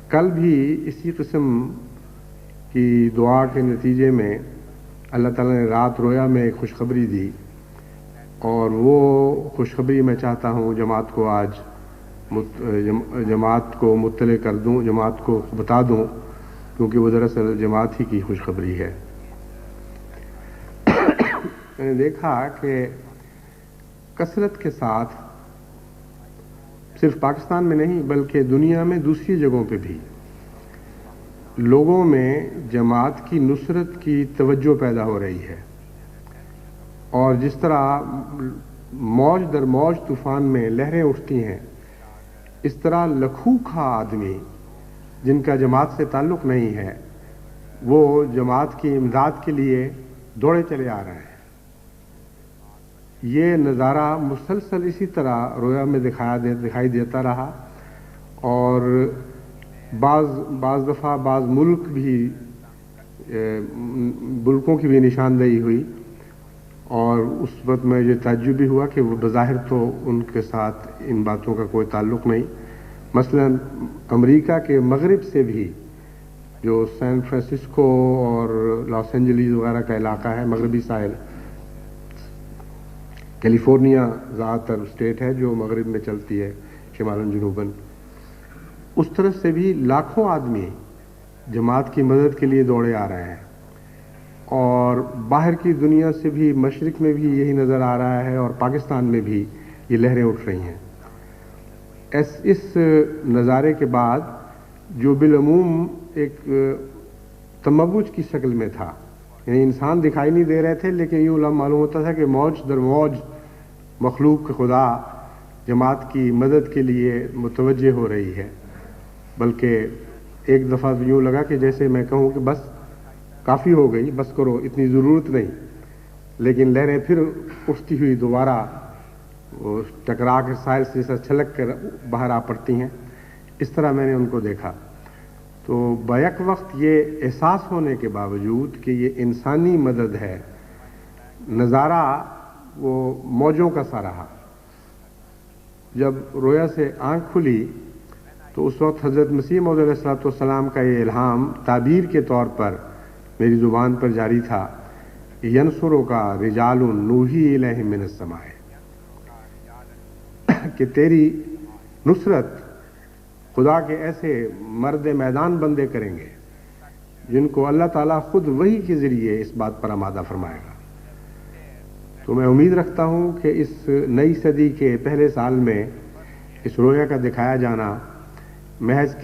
کل بھی اسی قسم کی دعا کے نتیجے میں اللہ تعالیٰ نے رات رویا میں ایک خوشخبری دی، اور وہ خوشخبری میں چاہتا ہوں جماعت کو آج جماعت کو مطلع کر دوں، جماعت کو بتا دوں، کیونکہ وہ دراصل جماعت ہی کی خوشخبری ہے۔ میں نے دیکھا کہ کثرت کے ساتھ صرف پاکستان میں نہیں بلکہ دنیا میں دوسری جگہوں پہ بھی لوگوں میں جماعت کی نصرت کی توجہ پیدا ہو رہی ہے، اور جس طرح موج در موج طوفان میں لہریں اٹھتی ہیں، اس طرح لکھوں کھا آدمی جن کا جماعت سے تعلق نہیں ہے وہ جماعت کی امداد کے لیے دوڑے چلے آ رہے ہیں۔ یہ نظارہ مسلسل اسی طرح رویا میں دکھائی دیتا رہا، اور بعض دفعہ بعض ملکوں کی بھی نشاندہی ہوئی، اور اس وقت میں یہ تعجب بھی ہوا کہ وہ بظاہر تو ان کے ساتھ ان باتوں کا کوئی تعلق نہیں۔ مثلا امریکہ کے مغرب سے بھی، جو سین فرانسسکو اور لاس اینجلیس وغیرہ کا علاقہ ہے، مغربی ساحل، کیلیفورنیا زیادہ تر اسٹیٹ ہے جو مغرب میں چلتی ہے شمالاً جنوباً، اس طرف سے بھی لاکھوں آدمی جماعت کی مدد کے لیے دوڑے آ رہے ہیں، اور باہر کی دنیا سے بھی مشرق میں بھی یہی نظر آ رہا ہے، اور پاکستان میں بھی یہ لہریں اٹھ رہی ہیں۔ اس نظارے کے بعد جو بالعموم ایک تموج کی شکل میں تھا، یعنی انسان دکھائی نہیں دے رہے تھے لیکن یوں معلوم ہوتا تھا کہ موج در موج مخلوق خدا جماعت کی مدد کے لیے متوجہ ہو رہی ہے، بلکہ ایک دفعہ یوں لگا کہ جیسے میں کہوں کہ بس کافی ہو گئی، بس کرو، اتنی ضرورت نہیں، لیکن لہریں پھر اٹھتی ہوئی دوبارہ وہ ٹکرا کے ساحل سے چھلک کر باہر آ پڑتی ہیں۔ اس طرح میں نے ان کو دیکھا، تو بیک وقت یہ احساس ہونے کے باوجود کہ یہ انسانی مدد ہے، نظارہ وہ موجوں کا سا رہا۔ جب رویا سے آنکھ کھلی تو اس وقت حضرت مسیح موعود علیہ الصلوۃ والسلام کا یہ الہام تعبیر کے طور پر میری زبان پر جاری تھا، ینصرو کا رجال نوحی الیہ من السماء، کہ تیری نصرت خدا کے ایسے مرد میدان بندے کریں گے جن کو اللہ تعالیٰ خود وحی کے ذریعے اس بات پر آمادہ فرمائے گا۔ تو میں امید رکھتا ہوں کہ اس نئی صدی کے پہلے سال میں اس رویا کا دکھایا جانا محض